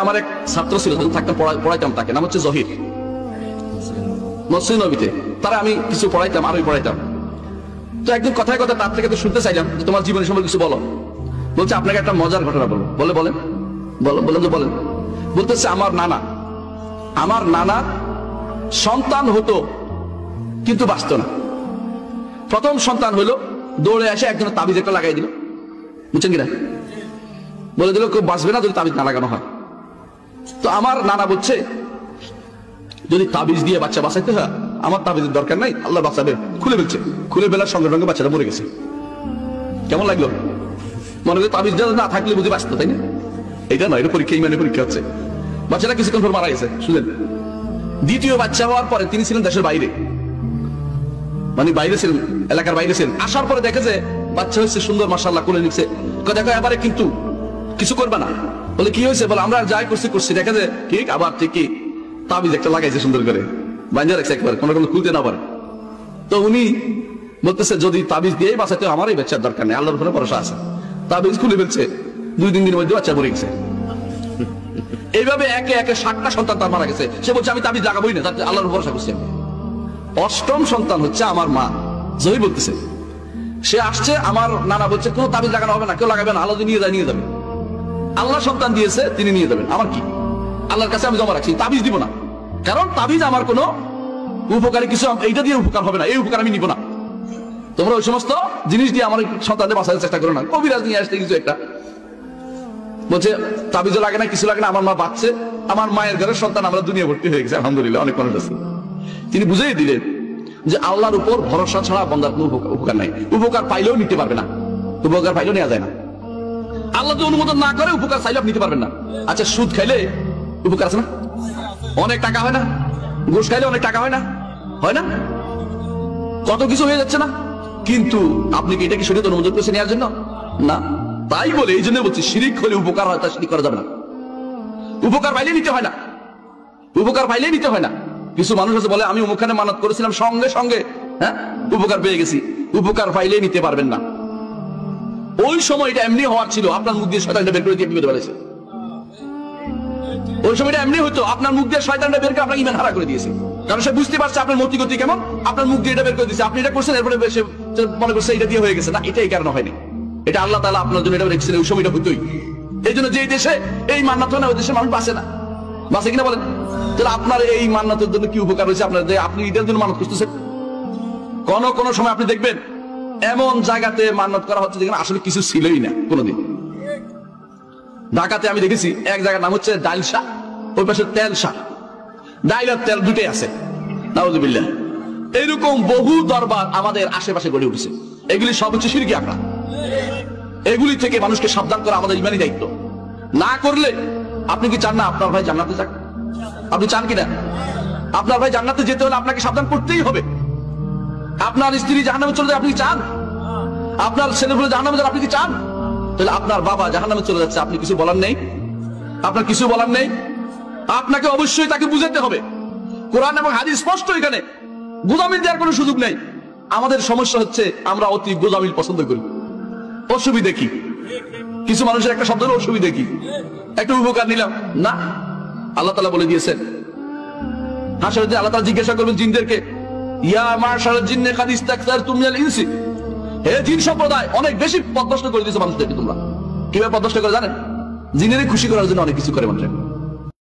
আমার এক ছাত্র ছিল, থাকতাম পড়াইতাম, তাকে নাম হচ্ছে জহির, মসজিদ নবীতে। তারা আমি কিছু পড়াইতাম, আরবি পড়াইতাম। তো একদিন কথায় কথা তার থেকে তো শুনতে চাইলাম যে তোমার জীবনের সম্পর্কে কিছু বলো। বলছে আপনাকে একটা মজার ঘটনা বলো। বলেন বলেন যে বলেন। বলতেছে আমার নানা সন্তান হতো কিন্তু বাঁচত না। প্রথম সন্তান হলো, দৌড়ে এসে একজনের তাবিজ একটা লাগাই দিল, বুঝছেন কিনা, বলে দিল কেউ বাঁচবে না যদি তাবিজ না লাগানো হয়। তো আমার নানা বলছে যদি তাবিজ দিয়ে বাচ্চা বাঁচাইতে হয় আমার তাবিজের দরকার নাই, আল্লাহ বাঁচাবে। খুলে ফেলছে, খুলে ফেলার সঙ্গে সঙ্গে বাচ্চাটা মরে গেছে। কেমন লাগলো? মনে করি তাবিজ না থাকলে বুঝে বাঁচত, তাই না? এটা নয়, এটা পরীক্ষা, ইমানের পরীক্ষা হচ্ছে। বাচ্চাটা কিছুক্ষণ পর মারা গেছে, শুনলেন। দ্বিতীয় বাচ্চা হওয়ার পরে তিনি ছিলেন দেশের বাইরে, মানে বাইরে ছিলেন, এলাকার বাইরে ছিলেন। আসার পরে দেখে যে বাচ্চা হয়েছে সুন্দর, মাশাআল্লাহ, কোলে নিচ্ছে। দেখো এবারে কিন্তু কিছু করবে না। বলে কি হয়েছে? বলে আমরা যাই করছি। দেখে যে ঠিক আবার ঠিকই তাবিজ একটা লাগাইছে সুন্দর করে, বাঁধা রাখছে একবার, কোনো খুলতে না পারে। তো উনি বলতেছে যদি তাবিজ দিয়েই বাঁচাতে আমার এই বাচ্চার দরকার নেই, আল্লাহর উপরে ভরসা আছে। তাবিজ খুলে ফেলছে, 2-3 দিনের মধ্যে বাচ্চা মরে গেছে। এইভাবে একে একে 7টা সন্তান তার মারা গেছে। সে বলছে আমি তাবিজ লাগাবোই না, তাতে আল্লাহর ভরসা করছি আমি। 8ম সন্তান হচ্ছে আমার মা, জহি বলতেছে। সে আসছে, আমার নানা বলছে কোনো তাবিজ লাগানো হবে না, কেউ লাগাবে না, আল্লাহ নিয়ে যাবে। আল্লাহ সন্তান দিয়েছে, তিনি নিয়ে যাবেন, আমার কি? আল্লাহর কাছে আমি জমা রাখছি, তাবিজ দিব না। কারণ তাবিজ আমার কোনো উপকারী কিছু, এইটা দিয়ে উপকার হবে না, এই উপকার আমি নিব না। তোমরা ওই সমস্ত জিনিস দিয়ে আমার সন্তানদের বাঁচানোর চেষ্টা করো না। কবিরাজ নিয়ে আসতে কিছু একটা বলছে তাবিজও লাগে না, কিছু লাগে না, আমার মা বাঁচছে, আমার মায়ের ঘরের সন্তান আমরা দুনিয়া ভর্তি হয়ে গেছে, আলহামদুলিল্লাহ। অনেক মানুষ আছে। তিনি বুঝিয়ে দিলেন যে আল্লাহর উপর ভরসা ছাড়া বান্দার কোনো উপকার নাই। উপকার পাইলেও নিতে পারবে না, উপকার পাইলেও নেওয়া যায় না। আল্লাহ যদি অনুমোদন না করে উপকার চাইলে আপনি নিতে পারবেন না। আচ্ছা, সুদ খাইলে উপকার আছে না? অনেক টাকা হয় না? ঘুষ খাইলে অনেক টাকা হয় না? হয় না? কত কিছু হয়ে যাচ্ছে না? কিন্তু আপনি কি এটা কি শরীয়ত অনুমোদন করেছে নেওয়ার জন্য? না। তাই বলে এই জন্য বলছি শিরিক হলে উপকার হয়, তা শিরিক করা যাবে না। উপকার পাইলে নিতে হয় না, উপকার পাইলে নিতে হয় না। কিছু মানুষ আছে বলে আমি ওখানে মানত করেছিলাম, সঙ্গে সঙ্গে উপকার পেয়ে গেছি। উপকার পাইলে নিতে পারবেন না। ওই সময় এটা এমনি হওয়ার ছিল, আপনার মুখ দিয়ে শয়তানটা বের করে দিয়ে বিপদে ফেলেছে। ওই সময়টা এমনি হতো, আপনার মুখ দিয়ে শয়তানটা বের করে আপনাকে ঈমান হারা করে দিয়েছে। কারণ সে বুঝতে পারছে আপনার মতি গতি কেমন, আপনার মুখ দিয়ে এটা বের করে দিয়েছে। আপনি এটা করছেন, এরপরে সে মনে করছে এটা দিয়ে হয়ে গেছে। না, এটা এই কারণে হয়নি, এটা আল্লাহ তাআলা আপনার জন্য এটা রেখেছিলেন। ওই সময়টা হতোই। এই জন্য যে দেশে এই মান্নাত হয় না, ওই দেশে মানুষ বাঁচে না। বাঁচে কিনা বলেন? তাহলে আপনার এই মান্নাতের জন্য কি উপকার হয়েছে আপনার, যে আপনি এটার জন্য মান্নাত করতেছেন? কোন সময় আপনি দেখবেন এমন জায়গাতে মান্নাত করা হচ্ছে যেখানে আসলে কিছু ছিলই না কোনোদিন। ঢাকাতে আমি দেখেছি এক জায়গার নাম হচ্ছে ডাইলশা, ওই পাশে তেলশা। ডাইল আর তেল দুটোই আছে, নাউযুবিল্লাহ। এইরকম বহু দরবার আমাদের আশেপাশে গড়ে উঠেছে। এগুলি সব হচ্ছে শিরকি আখড়া। এগুলি থেকে মানুষকে সাবধান করা আমাদের ইমানি দায়িত্ব। না করলে আপনি কি চান না আপনার ভাই জান্নাতে যাক? আপনি চান কিনা? আপনার ভাই জান্নাতে যেতে হলে আপনাকে সাবধান করতেই হবে। আপনার স্ত্রী জাহান্নামে চলে যায়, আপনি কি চান? আপনার ছেলেগুলো জাহান্নামে যান, আপনি কি চান? তাহলে আপনার বাবা জাহান্নামে চলে যাচ্ছে, আপনি কিছু বলার নেই? আপনার কিছু বলার নেই? আপনাকে অবশ্যই তাকে বুঝাতে হবে। কোরআন এবং হাদিস স্পষ্ট, এখানে গোজামিল দেওয়ার কোনো সুযোগ নেই। আমাদের সমস্যা হচ্ছে আমরা অতি গোজামিল পছন্দ করি। অসুবিধা কি? কিছু মানুষের একটা শব্দ হলো অসুবিধা কি, একটা উপকার নিলাম না। আল্লাহ তাআলা বলে দিয়েছেন হাসরের দিন আল্লাহ তাআলা জিজ্ঞাসা করবেন জিনদেরকে, ইয়া মাশারাল জিন্নি কাদ ইসতাকসারতুম মিনাল ইনসি, হে জিন সম্প্রদায়, অনেক বেশি পথভ্রষ্ট করে দিয়েছো মানুষদেরকে তোমরা। কিভাবে পথভ্রষ্ট করে জানেন? জিনেরই খুশি করার জন্য অনেক কিছু করে মানুষ।